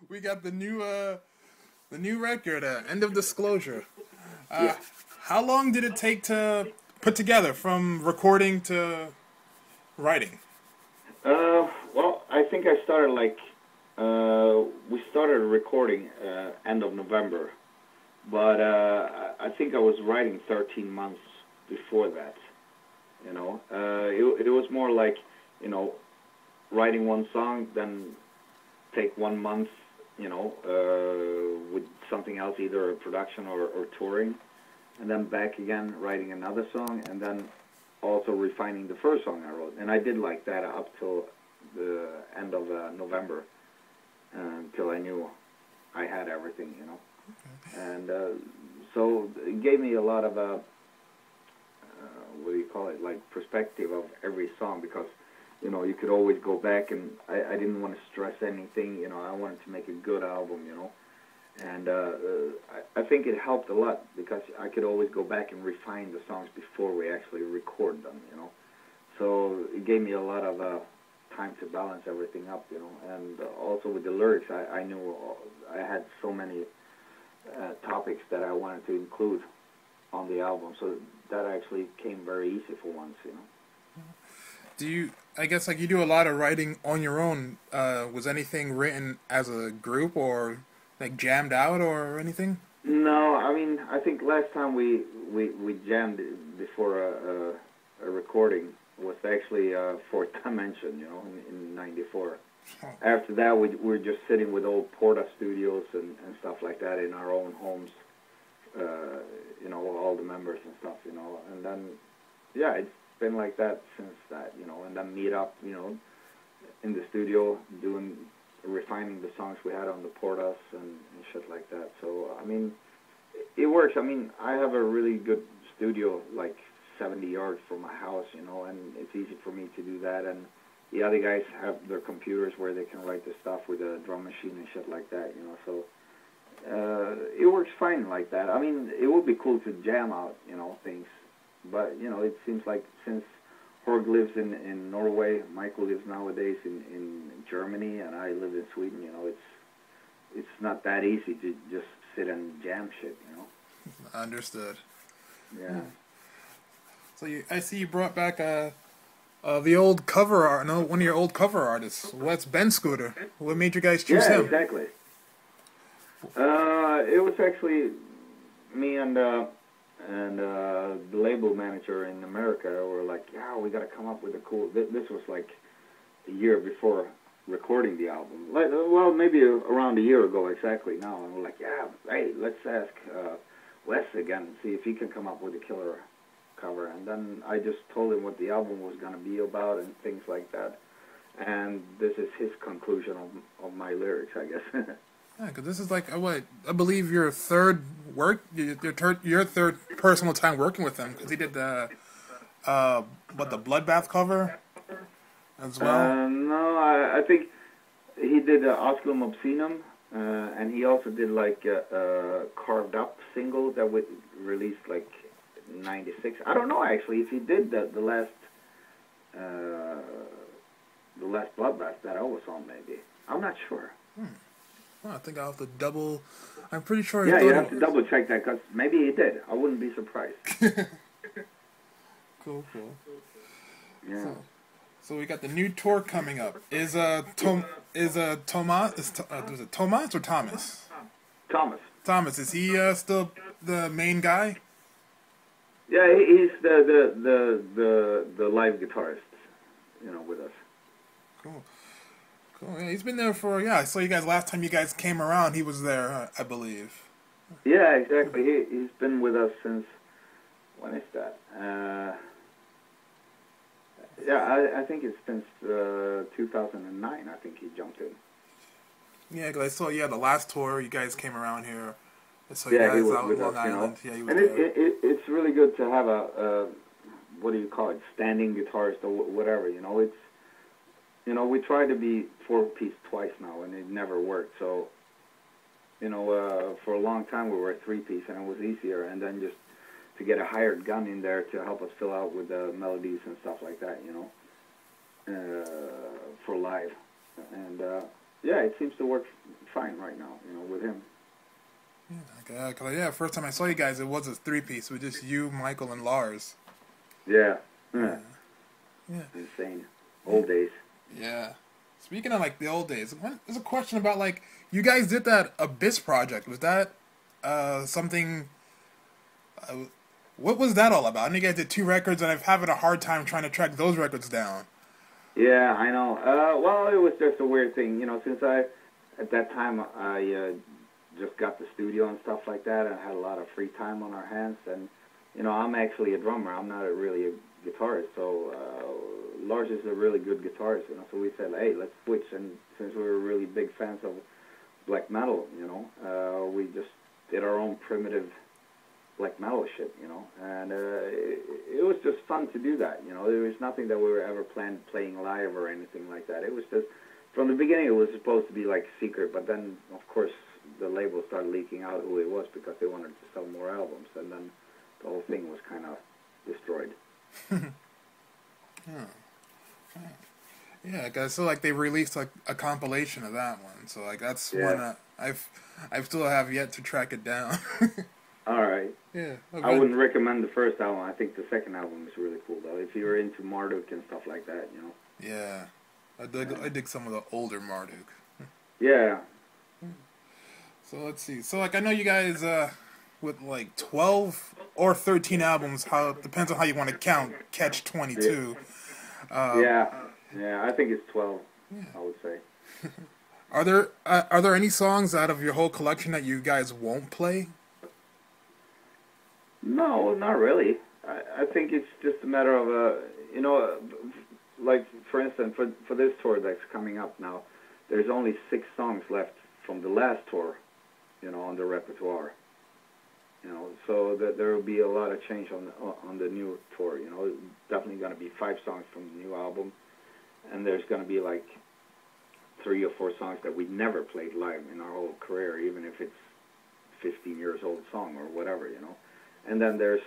We got the new record. End of disclosure. Uh, Yeah. how long did it take to put together from recording to writing? Well, I think I started we started recording end of November, but I think I was writing 13 months before that. It was more like, you know, writing one song, then take 1 month, with something else, either a production or touring, and then back again writing another song, and then also refining the first song I wrote. And I did like that up till the end of November, until I knew I had everything. And so it gave me a lot of what do you call it, like perspective of every song, because you could always go back, and I didn't want to stress anything. I wanted to make a good album. And I think it helped a lot because I could always go back and refine the songs before we actually record them. So it gave me a lot of time to balance everything up. And also with the lyrics, I knew I had so many topics that I wanted to include on the album, so that actually came very easy for once. Do you? I guess like you do a lot of writing on your own. Was anything written as a group or like jammed out or anything? No, I mean, I think last time we jammed before a recording was actually Fourth Dimension, in '94. Oh, After that, we were just sitting with old Porta studios and stuff like that in our own homes, all the members and stuff. And then, yeah, it's been like that since that. And then meet up, in the studio, refining the songs we had on the Portas and shit like that. So, I mean, it works. I mean, I have a really good studio, like 70 yards from my house, and it's easy for me to do that. And the other guys have their computers where they can write the stuff with a drum machine and shit like that. So it works fine like that. I mean, it would be cool to jam out, things. But, it seems like since Horg lives in Norway, Michael lives nowadays in Germany, and I live in Sweden, it's not that easy to just sit and jam shit. understood. Yeah. So I see you brought back the old cover art. No, one of your old cover artists. Well, that's Ben Scooter. What made you guys choose Yeah, him? exactly. It was actually me and the label manager in America were like, yeah, we got to come up with a cool. This was like a year before recording the album. Well, maybe around a year ago exactly now. And we're like, yeah, hey, let's ask Wes again, see if he can come up with a killer cover. And then I just told him what the album was going to be about and things like that. And this is his conclusion of my lyrics, I guess. Yeah, because this is like what I believe your third your third personal time working with him because he did the the Bloodbath cover as well. No, I think he did Osculum Obscenum, and he also did like a Carved Up single that was released like '96. I don't know actually if he did the last Bloodbath that I was on. Maybe I'm not sure. Well, I think I'll have to double. I'm pretty sure. Yeah, you have to double check that because maybe he did. I wouldn't be surprised. Cool. Yeah. So we got the new tour coming up. Is Thomas? Was it Thomas or Thomas? Thomas. Thomas, is he still the main guy? Yeah, he's the live guitarist, with us. Cool. Yeah, he's been there for I saw you guys last time you guys came around. He was there, I believe. Yeah, exactly. He's been with us since when is that? Yeah, I think it's since 2009. I think he jumped in. Yeah, because I saw the last tour you guys came around here. I saw Yeah, you he guys was out with in Long us. Island. Yeah, he was And there. it's really good to have a what do you call it? Standing guitarist or whatever. It's we tried to be 4-piece twice now, and it never worked. So, for a long time we were a 3-piece, and it was easier. And then just to get a hired gun in there to help us fill out with the melodies and stuff like that, for live. And yeah, it seems to work fine right now, with him. Yeah, first time I saw you guys, it was a three-piece with just you, Michael, and Lars. Yeah. Yeah. Yeah. Insane. Old days. Yeah. Speaking of like the old days, there's a question about like you guys did that Abyss project. Was that something? What was that all about? I know you guys did 2 records, and I'm having a hard time trying to track those records down. Yeah, I know. Well, it was just a weird thing, since at that time, I just got the studio and stuff like that, and I had a lot of free time on our hands, and, I'm actually a drummer. I'm not really a guitarist, so Lars is a really good guitarist, so we said, hey, let's switch, and since we were really big fans of black metal, we just did our own primitive black metal shit, and it was just fun to do that, There was nothing that we were ever playing live or anything like that. It was just, from the beginning, it was supposed to be like a secret, but then, of course, the label started leaking out who it was because they wanted to sell more albums, and then the whole thing was kind of destroyed. Yeah, cause so like they released like a compilation of that one, so like that's one I still have yet to track it down. All right. Yeah. Okay. I wouldn't recommend the first album. I think the second album is really cool, though. If you're into Marduk and stuff like that, Yeah. I dig some of the older Marduk. Yeah. So let's see. So like I know you guys with like 12 or 13 albums, how it depends on how you want to count Catch 22. Yeah. I think it's 12. Yeah. I would say. Are there any songs out of your whole collection that you guys won't play? No, not really. I think it's just a matter of like for instance, for this tour that's coming up now, there's only 6 songs left from the last tour, on the repertoire. So that there will be a lot of change on the new tour. Definitely going to be 5 songs from the new album, and there's going to be like 3 or 4 songs that we never played live in our whole career, even if it's 15 years old song or whatever, And then there's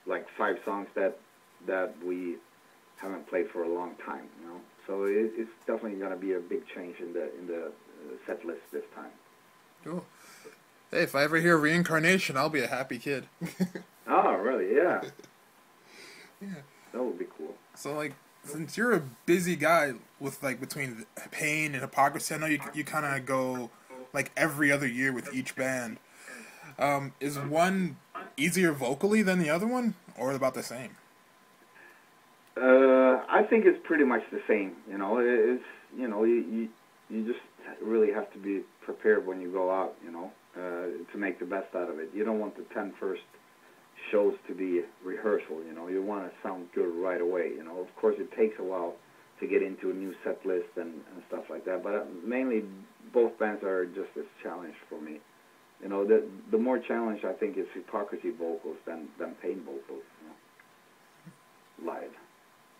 like 5 songs that we haven't played for a long time, So it's definitely going to be a big change in the set list this time. Cool. Hey, if I ever hear Reincarnation, I'll be a happy kid. Oh, really? Yeah. Yeah. That would be cool. So, like, since you're a busy guy with, like, between Pain and Hypocrisy, I know you kind of go, like, every other year with each band. Is one easier vocally than the other one, or about the same? I think it's pretty much the same. It's you just really have to be prepared when you go out. To make the best out of it. You don't want the 10 first shows to be rehearsal. You want to sound good right away. Of course, it takes a while to get into a new set list and stuff like that. But mainly, both bands are just as challenged for me. The more challenge I think is Hypocrisy vocals than Pain vocals, live.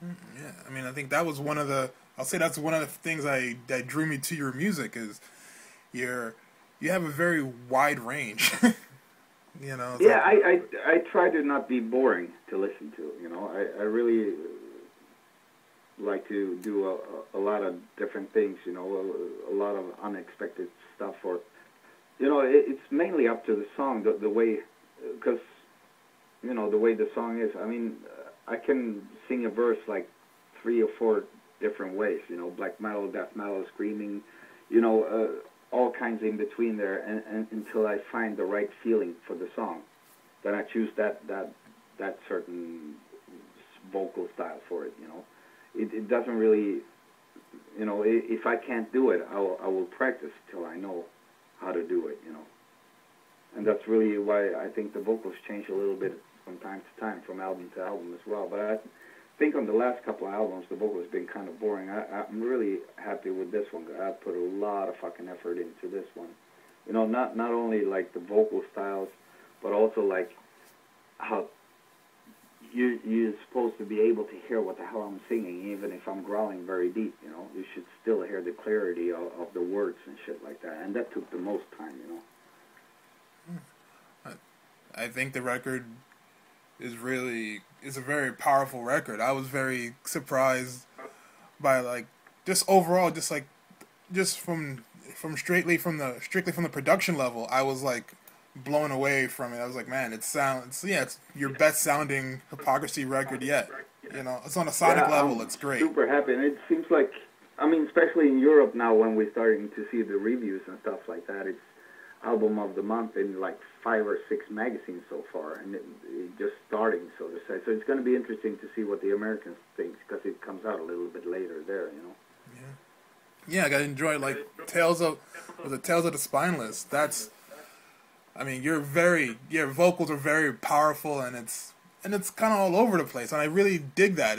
Yeah, I mean, I think that was that's one of the things that drew me to your music is you have a very wide range. Yeah, I try to not be boring to listen to. I really like to do a lot of different things. A lot of unexpected stuff or. It's mainly up to the song, the way, because, the way the song is. I mean, I can sing a verse like 3 or 4 different ways, black metal, death metal, screaming, all kinds in between there, and until I find the right feeling for the song. Then I choose that certain vocal style for it, It doesn't really, if I can't do it, I will practice till I know how to do it, And that's really why I think the vocals change a little bit from time to time, from album to album as well. But I think on the last couple of albums, the vocal has been kind of boring. I'm really happy with this one. I put a lot of fucking effort into this one. Not only like the vocal styles, but also like how you're supposed to be able to hear what the hell I'm singing, even if I'm growling very deep, You should still hear the clarity of the words and shit like that. And that took the most time, I think the record is a very powerful record. I was very surprised by, like, just overall, just from strictly from the production level, I was like blown away from it. I was like, man, it's your best sounding Hypocrisy record yet. You know, it's on a sonic Yeah, level. I'm It's great. super happy, and it seems like, I mean, especially in Europe now, when we're starting to see the reviews and stuff like that, it's album of the month in like 5 or 6 magazines so far, and it just starting, so to say. So it's going to be interesting to see what the Americans think, because it comes out a little bit later there, you know. Yeah, I got to enjoy like Tales of the Spineless. I mean, your vocals are very powerful, and it's kind of all over the place, and I really dig that.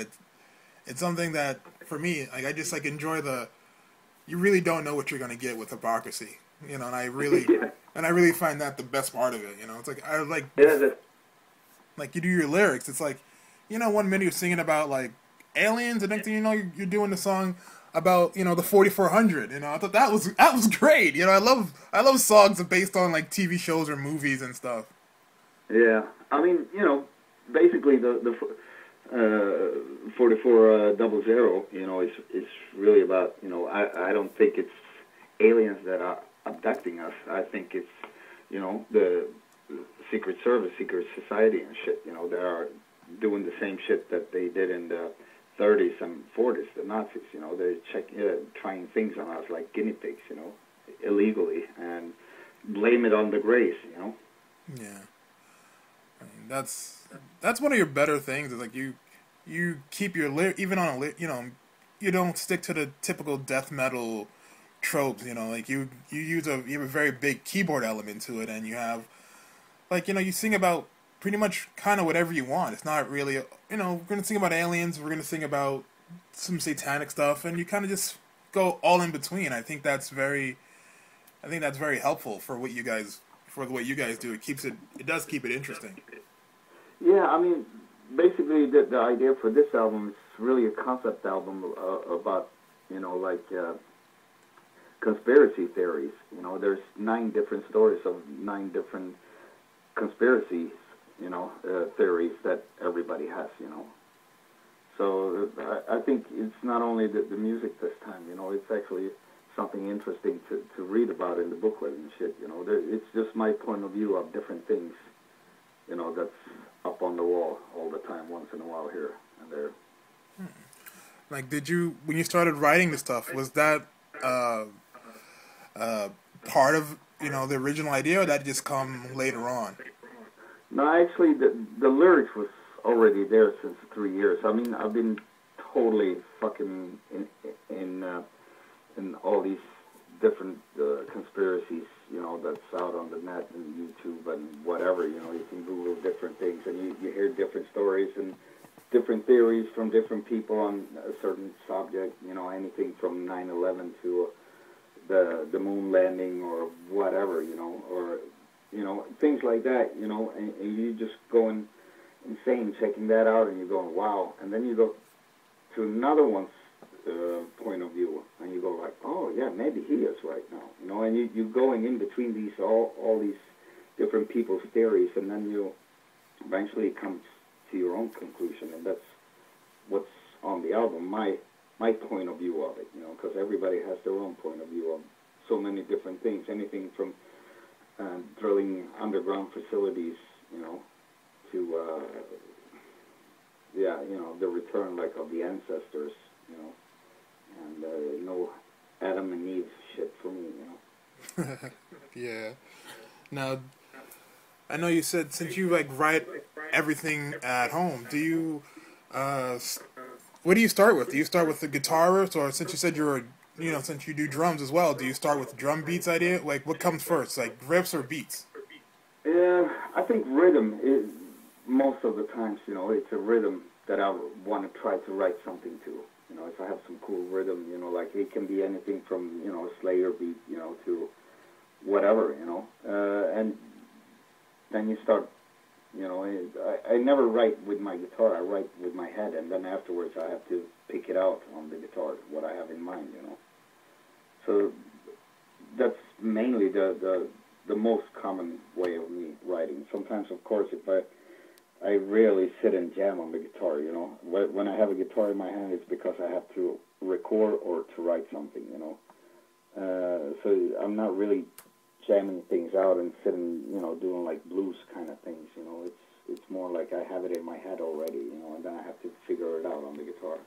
It's something that for me, like I just like enjoy you really don't know what you're gonna get with Hypocrisy, you know, and I really Yeah. and I really find that the best part of it, you know. It's like I like Yeah, like you do your lyrics. It's like, you know, 1 minute you're singing about like aliens, the next thing you know you're doing the song about, you know, the 4400. You know, I thought that was great. You know, I love songs based on like TV shows or movies and stuff. yeah. I mean, you know, basically the 4400, you know, is really about, you know, I don't think it's aliens that are abducting us. I think it's, you know, the Secret Service, secret society and shit. You know, they are doing the same shit that they did in the 30s and 40s, the Nazis. You know, they're trying things on us like guinea pigs, you know, illegally, and blame it on the Greys, you know. Yeah, I mean, that's one of your better things. Is like you keep your even on you know, you don't stick to the typical death metal tropes. You know, like you have a very big keyboard element to it, and you have like, you know, you sing about pretty much kind of whatever you want. It's not really, you know, we're gonna sing about aliens, we're gonna sing about some satanic stuff, and you kind of just go all in between. I think that's very helpful for what you guys do. It does keep it interesting. Yeah, I mean, basically the idea for this album is really a concept album about, you know, like conspiracy theories. You know, there's 9 different stories of 9 different conspiracies, you know, theories that everybody has, you know. So I think it's not only the music this time, you know, it's actually something interesting to read about in the booklet and shit, you know. It's just my point of view of different things, you know, that's up on the wall all the time, once in a while here and there. Like, when you started writing this stuff, was that part of, you know, the original idea, or did that just come later on? No, actually, the lyrics was already there since 3 years. I mean, I've been totally fucking in all these different conspiracies, you know, that's out on the net and YouTube and whatever, you know. You can Google different things, and you hear different stories and different theories from different people on a certain subject, you know, anything from 9/11 to the moon landing or whatever, you know, or, you know, things like that, you know, and you just going insane checking that out, and you're going, wow. And then you go to another one's point of view, and you go like, oh, yeah, maybe he is right now, you know, and you're going in between these, all these different people's theories, and then you eventually come to your own conclusion, and that's what's on the album, my point of view of it, you know, because everybody has their own point of view of so many different things, anything from drilling underground facilities, you know, to, yeah, you know, the return, like, of the ancestors, you know, and no Adam and Eve shit for me, you know. Yeah. Now, I know you said since you, like, write everything at home, do you, what do you start with? Do you start with the guitarist, or since you said since you do drums as well, do you start with drum beats idea? Like, what comes first, like riffs or beats? Yeah, I think rhythm is, most of the times, you know, it's a rhythm that I want to try to write something to. You know, if I have some cool rhythm, you know, like it can be anything from, you know, a Slayer beat, you know, to whatever, you know. And then you start, you know, I never write with my guitar, I write with my head, and then afterwards I have to pick it out on the guitar, what I have in mind, you know. So that's mainly the most common way of me writing. Sometimes, of course, if I rarely sit and jam on the guitar, you know. When I have a guitar in my hand, it's because I have to record or to write something, you know. So I'm not really jamming things out and sitting, doing like blues kind of things. It's more like I have it in my head already, and then I have to figure it out on the guitar.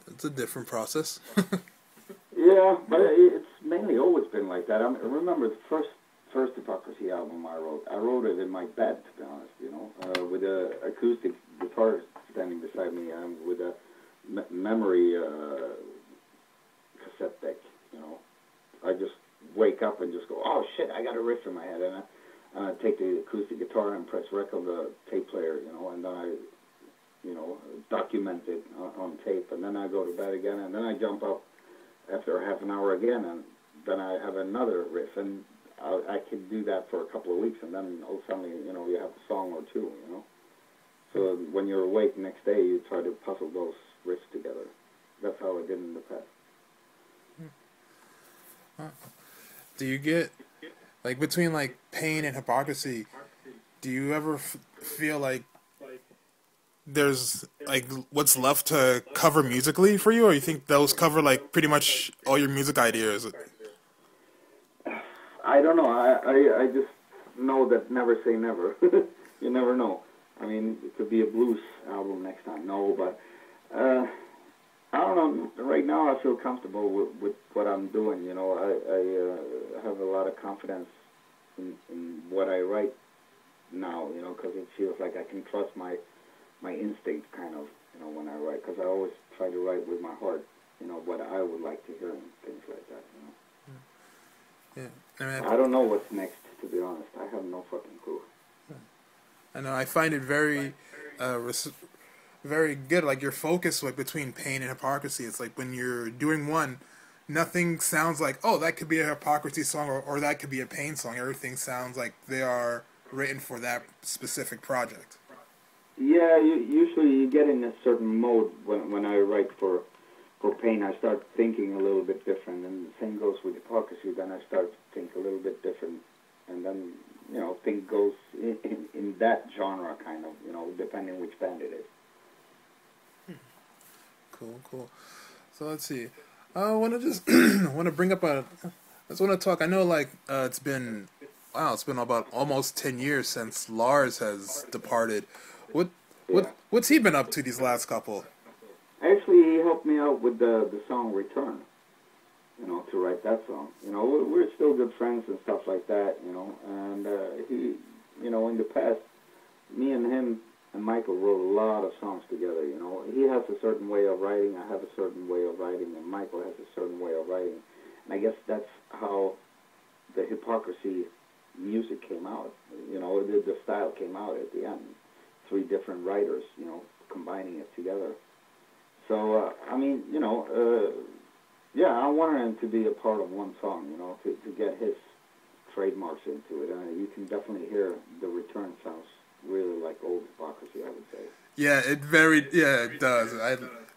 It's a different process. Yeah, but it's mainly always been like that. I remember the first Hypocrisy album I wrote it in my bed, to be honest, with a acoustic guitar standing beside me, with a memory cassette deck, I just wake up and just go, oh shit, I got a riff in my head, and I take the acoustic guitar and press rec on the tape player, and then I, document it on tape, and then I go to bed again, and then I jump up after half an hour again, and then I have another riff, and I could do that for a couple of weeks, and then all of a sudden, you have a song or two, So when you're awake next day, you try to puzzle those riffs together. That's how I did in the past. Do you get, like, between, like, Pain and Hypocrisy, do you ever feel like there's, like, what's left to cover musically for you, or you think those cover, like, pretty much all your music ideas? I don't know. I just know that never say never. You never know. I mean, it could be a blues album next time. No, but I don't know. Right now, I feel comfortable with what I'm doing. I have a lot of confidence in what I write now. Because it feels like I can trust my instinct, kind of. When I write, because I always try to write with my heart. What I would like to hear and things like that. Yeah. I don't know what's next, to be honest. I have no fucking clue. I know. I find it very, very good. Like, your focus, like, between Pain and Hypocrisy. It's like when you're doing one, nothing sounds like, oh, that could be a Hypocrisy song or that could be a Pain song. Everything sounds like they are written for that specific project. Yeah, usually you get in a certain mode when I write for Pain. I start thinking a little bit different, and the same goes with Hypocrisy. Then I start to think a little bit different, and then thing goes in that genre, kind of, depending which band it is. Cool. So let's see. I want to just want to bring up I just want to talk. I know, like, it's been about almost 10 years since Lars has departed. What's he been up to these last couple? Actually, he helped me out with the song Return, to write that song. We're still good friends and stuff like that, and he, in the past, me and him and Michael wrote a lot of songs together, He has a certain way of writing, I have a certain way of writing, and Michael has a certain way of writing. And I guess that's how the Hypocrisy music came out, the style came out at the end. 3 different writers, combining it together. So, yeah, I wanted him to be a part of one song, to get his trademarks into it. You can definitely hear the Return sounds really like old Hypocrisy, I would say. Yeah, it does.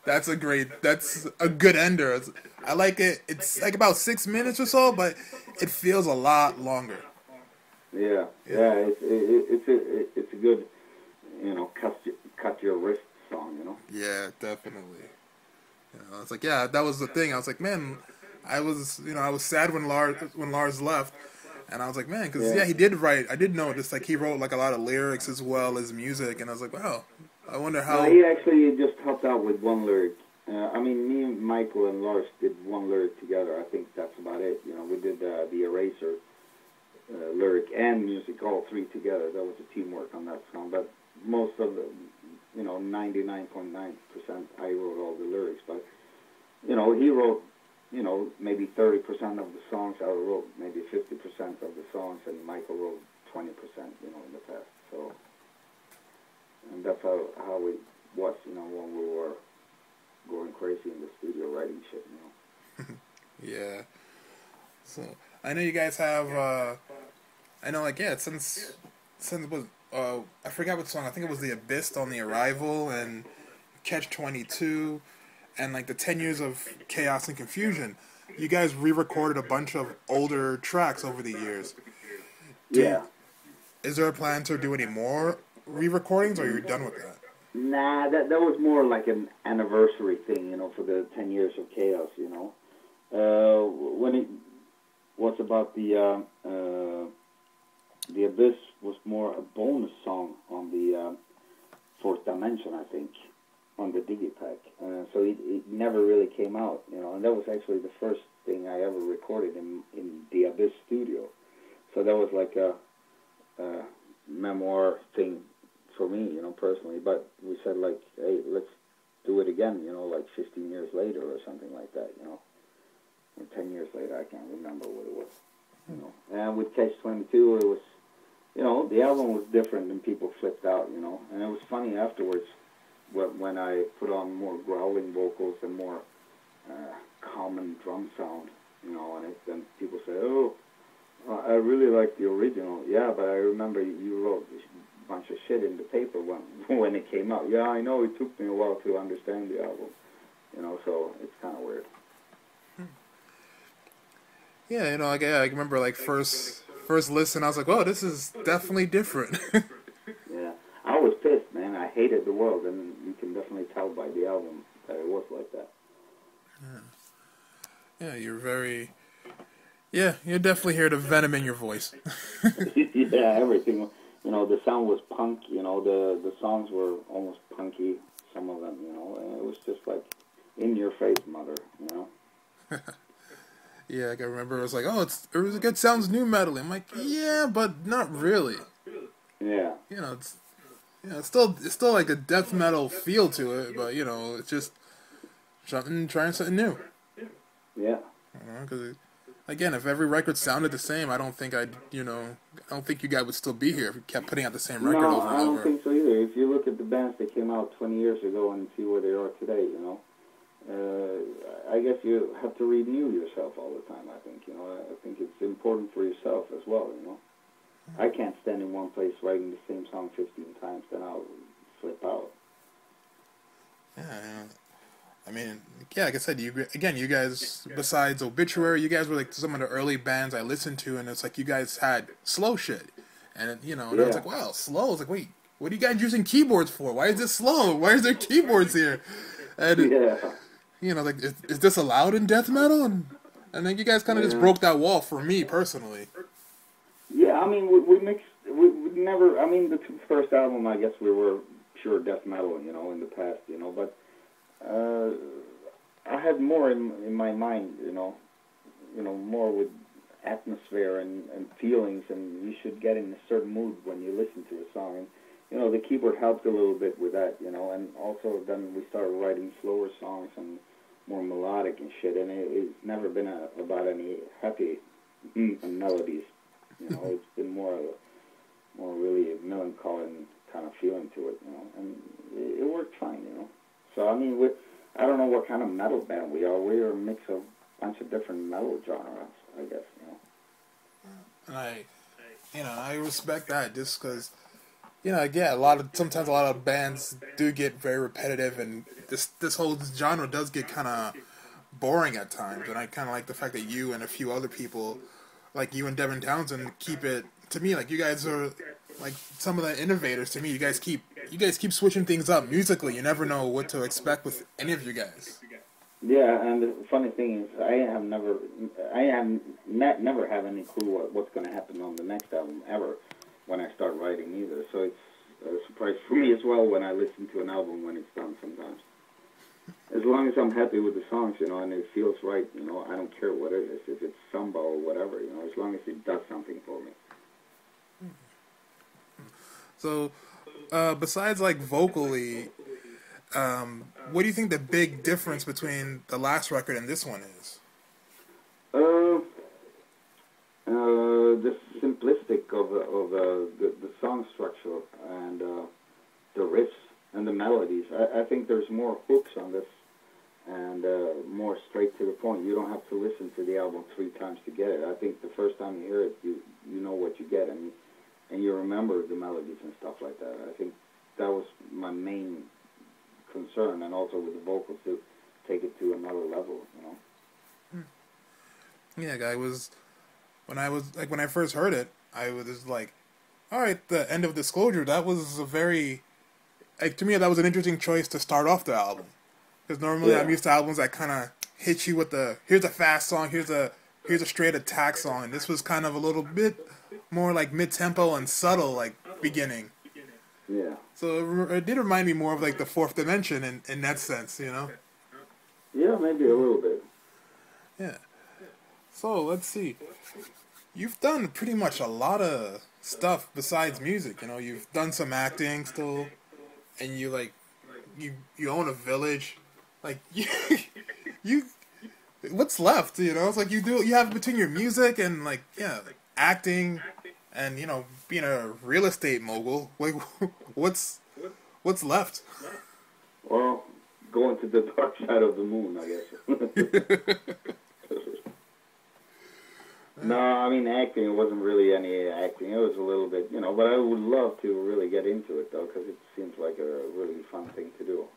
That's a good ender. I like it. It's like about 6 minutes or so, but it feels a lot longer. Yeah. It's a good, cut your wrist song, Yeah, definitely. It's like, yeah, that was the thing. I was like, man, I was sad when Lars left, and I was like, man, because he did write. I did notice, like, he wrote like a lot of lyrics as well as music, and I was like, wow, I wonder how. He actually just helped out with one lyric. Me and Michael and Lars did one lyric together. I think that's about it. We did the Eraser lyric and music, all 3 together. That was a teamwork on that song. But most of the, 99.9%, I wrote all the lyrics. But, he wrote, maybe 30% of the songs. I wrote maybe 50% of the songs, and Michael wrote 20%, in the past. So, and that's how it was, when we were going crazy in the studio writing shit, Yeah. So I know you guys have. I know, like, since it was. I forgot what song. I think it was The Abyss on the Arrival and Catch-22, and like the 10 years of Chaos and Confusion. You guys re-recorded a bunch of older tracks over the years. Is there a plan to do any more re-recordings, or you're done with that? Nah, that was more like an anniversary thing, you know, for the 10 years of Chaos, you know. When it was about the Abyss was more a bonus song on the Fourth Dimension, I think, on the Digipack. So it never really came out, you know, and that was actually the first thing I ever recorded in the Abyss studio. So that was like a memoir thing for me, you know, personally. But we said, like, hey, let's do it again, you know, like 15 years later or something like that, you know. Or 10 years later, I can't remember what it was, you know. And with Catch-22, it was, you know, the album was different and people flipped out, you know. And it was funny afterwards when I put on more growling vocals and more common drum sound, you know, on it. Then people say, oh, I really like the original. Yeah, but I remember you wrote a bunch of shit in the paper when it came out. Yeah, I know, it took me a while to understand the album, you know, so it's kind of weird. Yeah, you know, like, yeah, I remember, like, first listen, I was like, whoa, this is definitely different. Yeah, I was pissed, man. I hated the world, and you can definitely tell by the album that it was like that. Yeah, you're definitely hear the venom in your voice. Yeah, everything. You know, the sound was punk. You know, the songs were almost punky. Some of them, you know, and it was just like in your face, mother. You know. Yeah, like I remember it was like, oh, it sounds new metal. I'm like, yeah, but not really. Yeah. You know, it's still like a death metal feel to it, but you know, it's just trying something new. Yeah. Because again, if every record sounded the same, I don't think you guys would still be here if you kept putting out the same record over and over. No, I don't think so either. If you look at the bands that came out 20 years ago and see where they are today, you know, I guess you have to renew yourself all the time, I think, you know. I think it's important for yourself as well, you know. I can't stand in one place writing the same song 15 times, then I'll flip out. Yeah. I mean, yeah, like I said, you guys, besides Obituary, you guys were like some of the early bands I listened to, and it's like you guys had slow shit. And, you know, and I was like, wow, slow. I was like, wait, what are you guys using keyboards for? Why is this slow? Why is there keyboards here? And, you know, like, is this allowed in death metal? And then you guys kind of just broke that wall for me, personally. Yeah, I mean, we mixed, we never, I mean, the first album, I guess we were pure death metal, you know, in the past, you know, but I had more in my mind, you know, more with atmosphere and feelings, and you should get in a certain mood when you listen to a song. And, you know, the keyboard helped a little bit with that, you know, and also then we started writing slower songs and more melodic and shit, and it's never been about any happy melodies, you know. It's been more really a melancholy kind of feeling to it, you know, and it worked fine, you know. So, I mean, I don't know what kind of metal band we are. We're a mix of a bunch of different metal genres, I guess, you know. And I respect that just because, you know, yeah, sometimes a lot of bands do get very repetitive, and this whole genre does get kind of boring at times. And I kind of like the fact that you and a few other people, like you and Devin Townsend, keep it, to me, like, you guys are like some of the innovators to me. You guys keep switching things up musically. You never know what to expect with any of you guys. Yeah, and the funny thing is, I never have any clue what's going to happen on the next album ever when I start writing either. So it's a surprise for me as well when I listen to an album when it's done sometimes. As long as I'm happy with the songs, you know, and it feels right, you know, I don't care what it is, if it's samba or whatever, you know, as long as it does something for me. So, besides, like, vocally, what do you think the big difference between the last record and this one is? The simplistic of the song structure and the riffs and the melodies. I think there's more hooks on this and more straight to the point. You don't have to listen to the album 3 times to get it. I think the first time you hear it, you know what you get, and you remember the melodies and stuff like that. I think that was my main concern, and also with the vocals to take it to another level, you know. Yeah, when I first heard it, I was like, all right, the end of Disclosure, that was a very like to me that was an interesting choice to start off the album, because normally I'm used to albums that kind of hit you with here's a fast song, here's a straight attack song, and this was kind of a little bit more like mid-tempo and subtle, like beginning. Yeah. So it did remind me more of like the Fourth Dimension in that sense, you know. Yeah, maybe a little bit. Yeah. So let's see. You've done pretty much a lot of stuff besides music. You know, you've done some acting still, and you own a village. Like you what's left? You know, it's like you have between your music and like acting, and being a real estate mogul. Like what's left? Well, going to the dark side of the moon, I guess. No, I mean, acting, it wasn't really any acting. It was a little bit, but I would love to really get into it, though, because it seems like a really fun thing to do,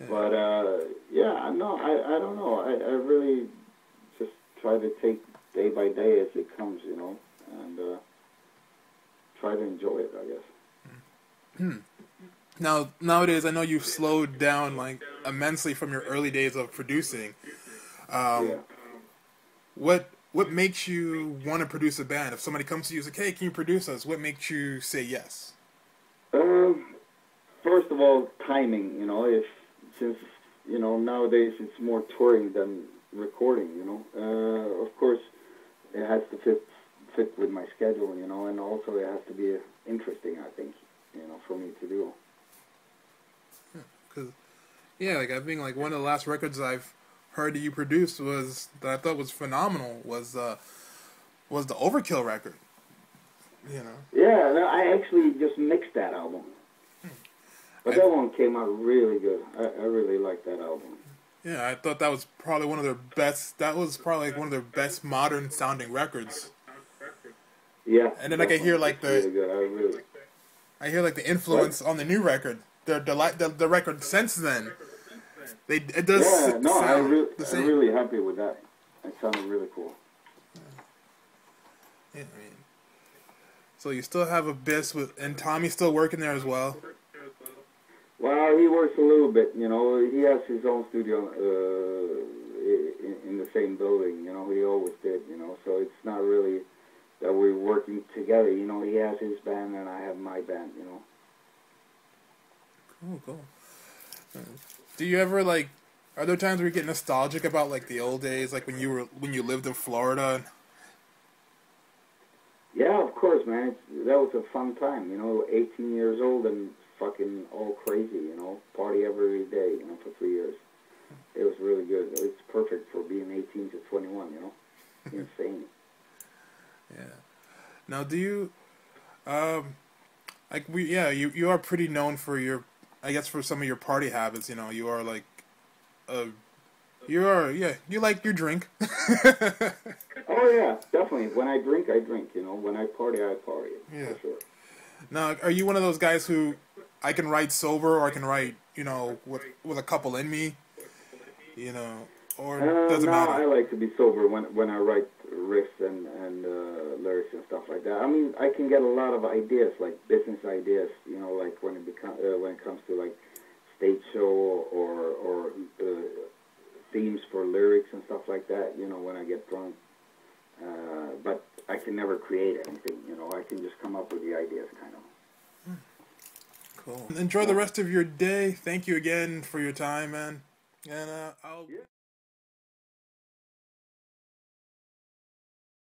Yeah. But, no, I don't know. I really just try to take day by day as it comes, and try to enjoy it, I guess. Now, nowadays, I know you've slowed down, like, immensely from your early days of producing. What makes you want to produce a band? If somebody comes to you and says, "Hey, can you produce us?" What makes you say yes? First of all, timing. Since nowadays it's more touring than recording. Of course, it has to fit with my schedule. And also it has to be interesting. I think, for me to do. Like I think like one of the last records I've heard that you produced that I thought was phenomenal was the Overkill record. Yeah, no, I actually just mixed that album. But that one came out really good. I really liked that album. Yeah, I thought that was probably one of their best. That was probably like one of their best modern sounding records. Yeah. And then I hear like really good. I hear like the influence on the new record. The record since then. It does sound the same. I'm really happy with that. It sounded really cool. Yeah, I mean, so you still have Abyss and Tommy's still working there as well? Well, he works a little bit, He has his own studio in the same building, He always did, So it's not really that we're working together, He has his band and I have my band, Cool. Do you ever are there times where you get nostalgic about like the old days, like when you lived in Florida? Yeah, of course, man. That was a fun time, 18 years old and fucking all crazy, party every day, for 3 years. It was really good. It's perfect for being 18 to 21, Insane. Yeah. Now, do you, you are pretty known for for some of your party habits, you are like, you like your drink. Oh yeah, definitely. When I drink, I drink, When I party, I party. Yeah. For sure. Now, are you one of those guys who I can write sober or I can write, with a couple in me, or doesn't matter? I like to be sober when I write riffs and lyrics and stuff like that. I mean, I can get a lot of ideas, like business ideas, like when it comes to like stage show or themes for lyrics and stuff like that, when I get drunk. But I can never create anything, I can just come up with the ideas, kind of. Cool. Enjoy the rest of your day. Thank you again for your time, man. And I'll... Yeah.